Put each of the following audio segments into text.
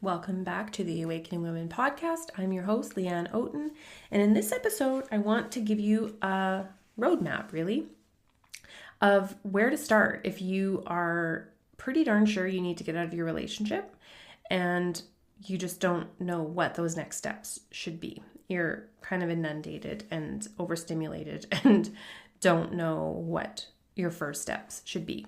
Welcome back to the Awakening Women podcast. I'm your host, Leanne I, and in this episode, I want to give you a roadmap, really, of where to start if you are pretty darn sure you need to get out of your relationship and you just don't know what those next steps should be. You're kind of inundated and overstimulated and don't know what your first steps should be.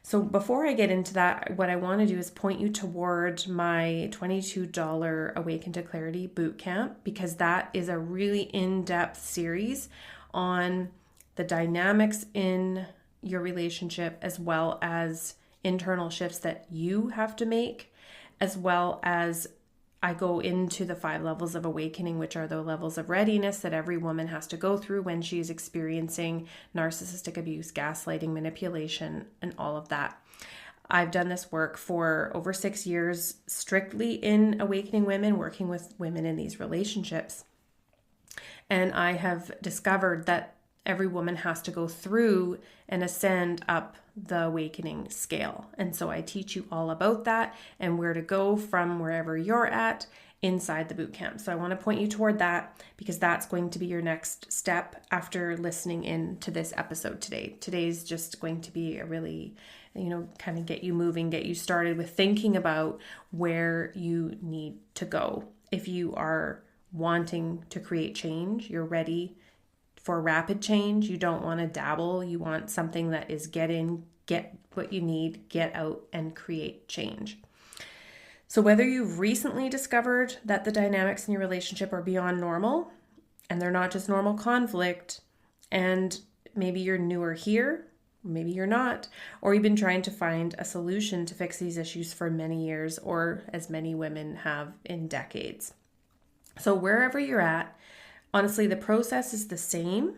So before I get into that, what I want to do is point you toward my $22 Awaken to Clarity Bootcamp, because that is a really in-depth series on the dynamics in your relationship, as well as internal shifts that you have to make, as well as I go into the 5 levels of awakening, which are the levels of readiness that every woman has to go through when she's experiencing narcissistic abuse, gaslighting, manipulation, and all of that. I've done this work for over 6 years, strictly in awakening women, working with women in these relationships. And I have discovered that every woman has to go through and ascend up the awakening scale. And so I teach you all about that and where to go from wherever you're at inside the bootcamp. So I want to point you toward that, because that's going to be your next step after listening in to this episode today. Today's just going to be a really, kind of get you moving, get you started with thinking about where you need to go. If you are wanting to create change, you're ready for rapid change, you don't want to dabble, you want something that is get in, get what you need, get out, and create change. So whether you've recently discovered that the dynamics in your relationship are beyond normal, and they're not just normal conflict, and maybe you're newer here, maybe you're not, or you've been trying to find a solution to fix these issues for many years, or as many women have in decades. So wherever you're at, honestly, the process is the same.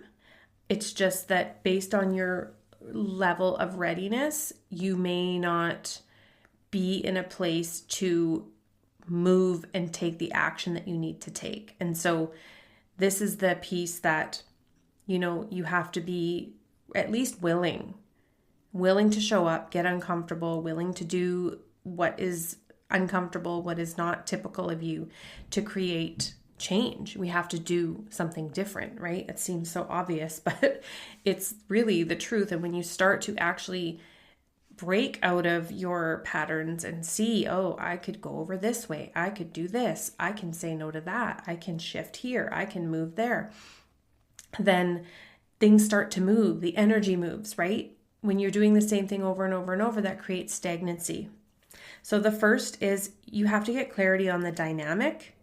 It's just that based on your level of readiness, you may not be in a place to move and take the action that you need to take. And so this is the piece that, you have to be at least willing to show up, get uncomfortable, willing to do what is uncomfortable, what is not typical of you, to create change. We have to do something different, right? It seems so obvious, but it's really the truth. And when you start to actually break out of your patterns and see, oh, I could go over this way, I could do this, I can say no to that, I can shift here, I can move there, then things start to move. The energy moves, right? When you're doing the same thing over and over and over, that creates stagnancy. So the first is you have to get clarity on the dynamic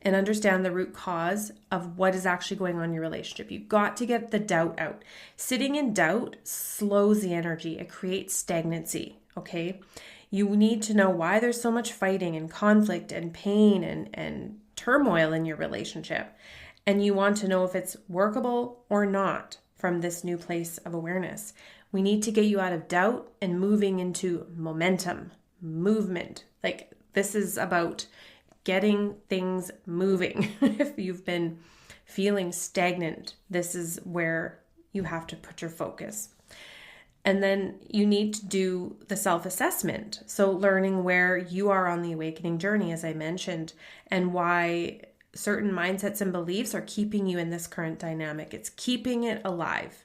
and understand the root cause of what is actually going on in your relationship. You've got to get the doubt out. Sitting in doubt slows the energy. It creates stagnancy, okay? You need to know why there's so much fighting and conflict and pain and turmoil in your relationship. And you want to know if it's workable or not from this new place of awareness. We need to get you out of doubt and moving into momentum, movement. Like, this is about getting things moving. If you've been feeling stagnant, this is where you have to put your focus. And then you need to do the self-assessment. So learning where you are on the awakening journey, as I mentioned, and why certain mindsets and beliefs are keeping you in this current dynamic. It's keeping it alive.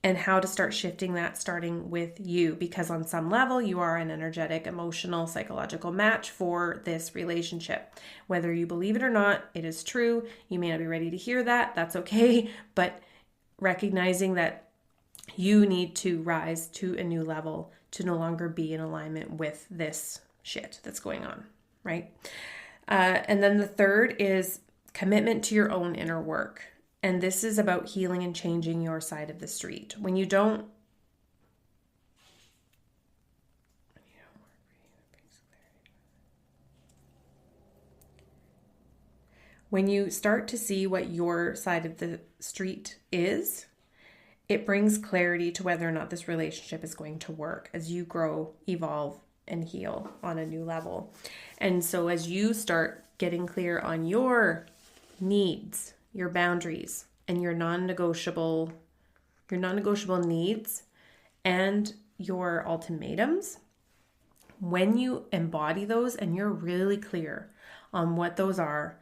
And how to start shifting that, starting with you, because on some level you are an energetic, emotional, psychological match for this relationship. Whether you believe it or not, it is true. You may not be ready to hear that. That's okay. But recognizing that you need to rise to a new level to no longer be in alignment with this shit that's going on, right? And then the third is commitment to your own inner work. And this is about healing and changing your side of the street. When you start to see what your side of the street is, it brings clarity to whether or not this relationship is going to work as you grow, evolve, and heal on a new level. And so as you start getting clear on your needs, your boundaries, and your non-negotiable needs and your ultimatums, when you embody those and you're really clear on what those are,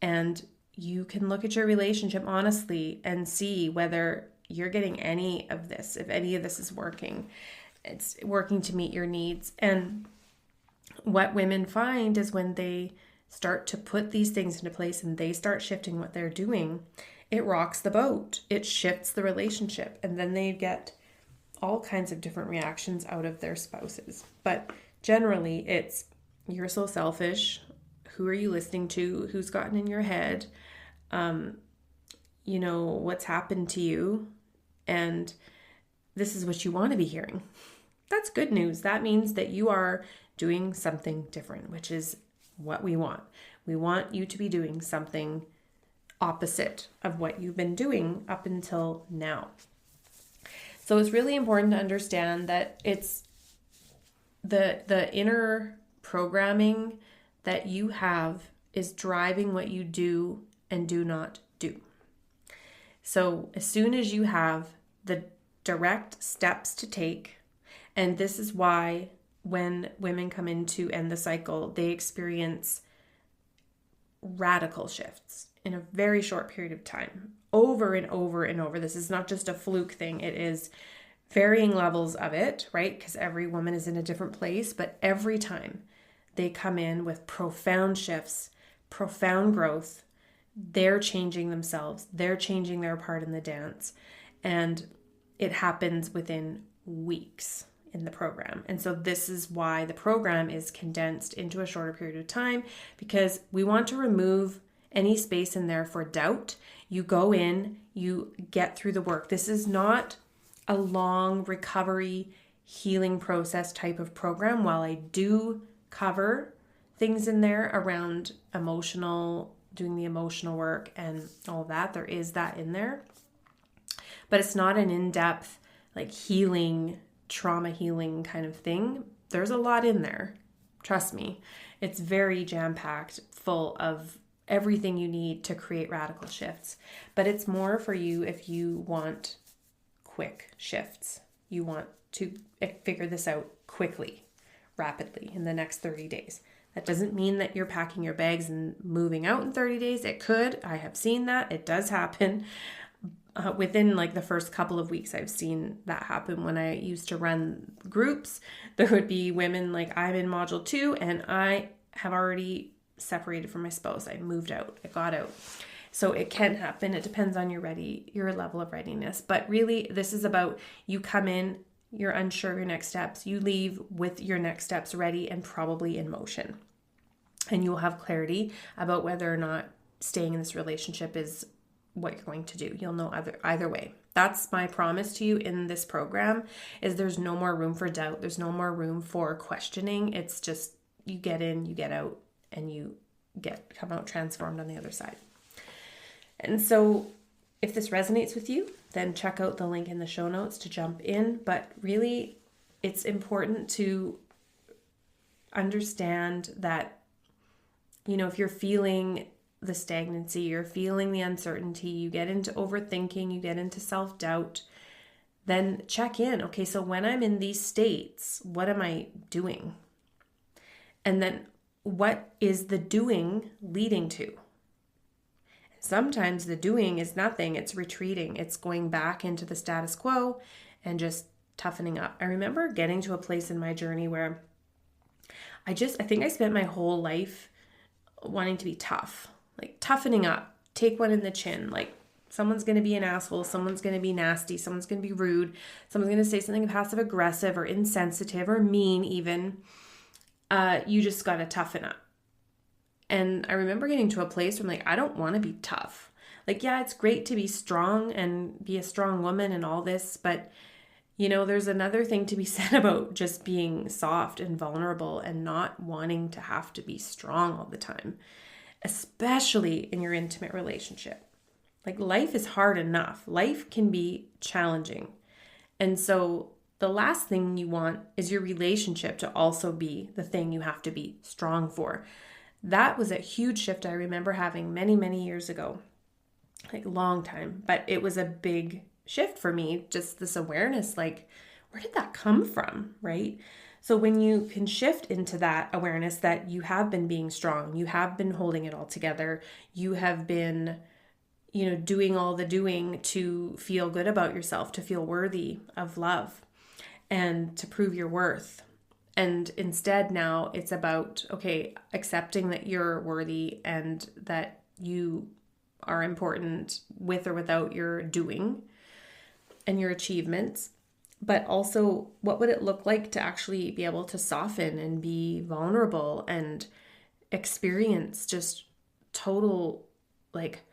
and you can look at your relationship honestly and see whether you're getting any of this, if any of this is working, it's working to meet your needs. And what women find is when they start to put these things into place and they start shifting what they're doing, it rocks the boat. It shifts the relationship. And then they get all kinds of different reactions out of their spouses. But generally, it's, you're so selfish. Who are you listening to? Who's gotten in your head? What's happened to you? And this is what you want to be hearing. That's good news. That means that you are doing something different, which is what we want. We want you to be doing something opposite of what you've been doing up until now. So it's really important to understand that it's the inner programming that you have is driving what you do and do not do. So as soon as you have the direct steps to take, and this is why when women come in to end the cycle, they experience radical shifts in a very short period of time, over and over and over. This is not just a fluke thing. It is varying levels of it, right? Because every woman is in a different place, but every time they come in with profound shifts, profound growth, they're changing themselves. They're changing their part in the dance. And it happens within weeks in the program. And so this is why the program is condensed into a shorter period of time, because we want to remove any space in there for doubt. You go in, you get through the work. This is not a long recovery healing process type of program. While I do cover things in there around doing the emotional work and all of that, there is that in there. But it's not an in-depth like healing, trauma healing kind of thing. There's a lot in there. Trust me. It's very jam-packed, full of everything you need to create radical shifts. But it's more for you if you want quick shifts. You want to figure this out quickly, rapidly in the next 30 days. That doesn't mean that you're packing your bags and moving out in 30 days. It could. I have seen that. It does happen. Within like the first couple of weeks, I've seen that happen. When I used to run groups, there would be women like, I'm in module 2 and I have already separated from my spouse. I moved out. I got out. So it can happen. It depends on your level of readiness. But really, this is about you come in, you're unsure of your next steps. You leave with your next steps ready and probably in motion. And you'll have clarity about whether or not staying in this relationship is what you're going to do. You'll know either way. That's my promise to you in this program, is there's no more room for doubt. There's no more room for questioning. It's just you get in, you get out, and you come out transformed on the other side. And so if this resonates with you, then check out the link in the show notes to jump in. But really, it's important to understand that, if you're feeling the stagnancy, you're feeling the uncertainty, you get into overthinking, you get into self-doubt, then check in. Okay, so when I'm in these states, what am I doing? And then what is the doing leading to? Sometimes the doing is nothing. It's retreating. It's going back into the status quo and just toughening up. I remember getting to a place in my journey where I think I spent my whole life wanting to be tough, like toughening up, take one in the chin. Like someone's going to be an asshole. Someone's going to be nasty. Someone's going to be rude. Someone's going to say something passive aggressive or insensitive or mean even. You just got to toughen up. And I remember getting to a place where I'm like, I don't want to be tough. Like, yeah, it's great to be strong and be a strong woman and all this, but there's another thing to be said about just being soft and vulnerable and not wanting to have to be strong all the time, especially in your intimate relationship. Like, life is hard enough. Life can be challenging. And so the last thing you want is your relationship to also be the thing you have to be strong for. That was a huge shift I remember having many, many years ago, like long time, but it was a big shift for me. Just this awareness, like, where did that come from? Right? So when you can shift into that awareness that you have been being strong, you have been holding it all together, you have been, doing all the doing to feel good about yourself, to feel worthy of love and to prove your worth. And instead now it's about, okay, accepting that you're worthy and that you are important with or without your doing and your achievements. But also, what would it look like to actually be able to soften and be vulnerable and experience just total, like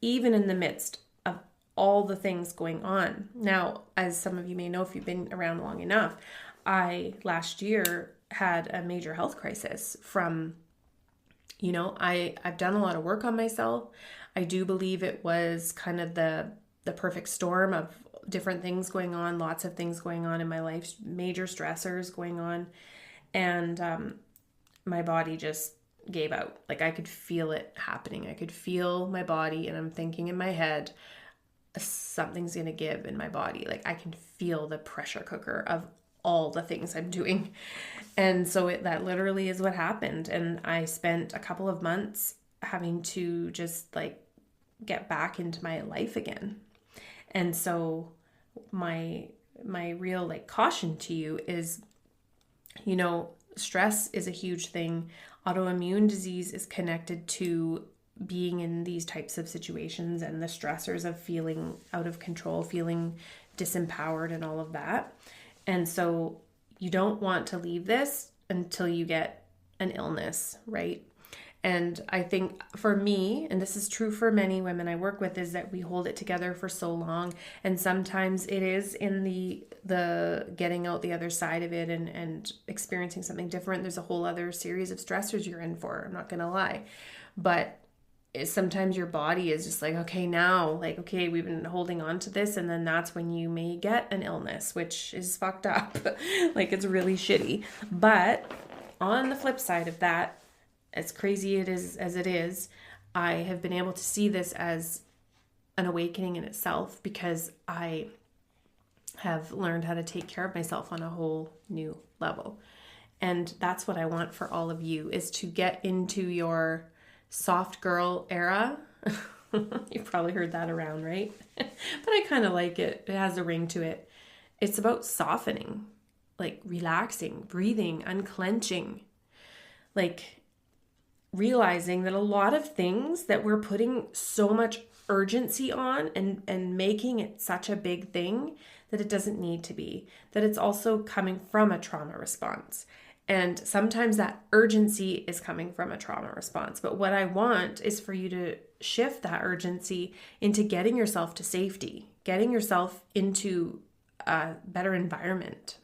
even in the midst of all the things going on. Now, as some of you may know, if you've been around long enough, I last year had a major health crisis from, I've done a lot of work on myself. I do believe it was kind of the perfect storm of different things going on, lots of things going on in my life, major stressors going on. And my body just gave out. Like I could feel it happening. I could feel my body, and I'm thinking in my head, something's going to give in my body. Like I can feel the pressure cooker of all the things I'm doing. And so that literally is what happened. And I spent a couple of months having to just get back into my life again. And so my real caution to you is, stress is a huge thing. Autoimmune disease is connected to being in these types of situations and the stressors of feeling out of control, feeling disempowered and all of that. And so you don't want to leave this until you get an illness, right? And I think for me, and this is true for many women I work with, is that we hold it together for so long. And sometimes it is in the getting out the other side of it and experiencing something different. There's a whole other series of stressors you're in for, I'm not going to lie. But sometimes your body is just okay, now, okay, we've been holding on to this. And then that's when you may get an illness, which is fucked up. It's really shitty. But on the flip side of that, as crazy as it is, I have been able to see this as an awakening in itself, because I have learned how to take care of myself on a whole new level. And that's what I want for all of you, is to get into your soft girl era. You've probably heard that around, right? But I kind of like it. It has a ring to it. It's about softening, relaxing, breathing, unclenching, realizing that a lot of things that we're putting so much urgency on and making it such a big thing that it doesn't need to be, that it's also coming from a trauma response. And sometimes that urgency is coming from a trauma response. But what I want is for you to shift that urgency into getting yourself to safety, getting yourself into a better environment.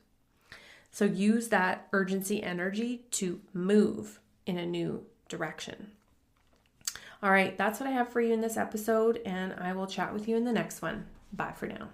So use that urgency energy to move in a new direction. All right, that's what I have for you in this episode, and I will chat with you in the next one. Bye for now.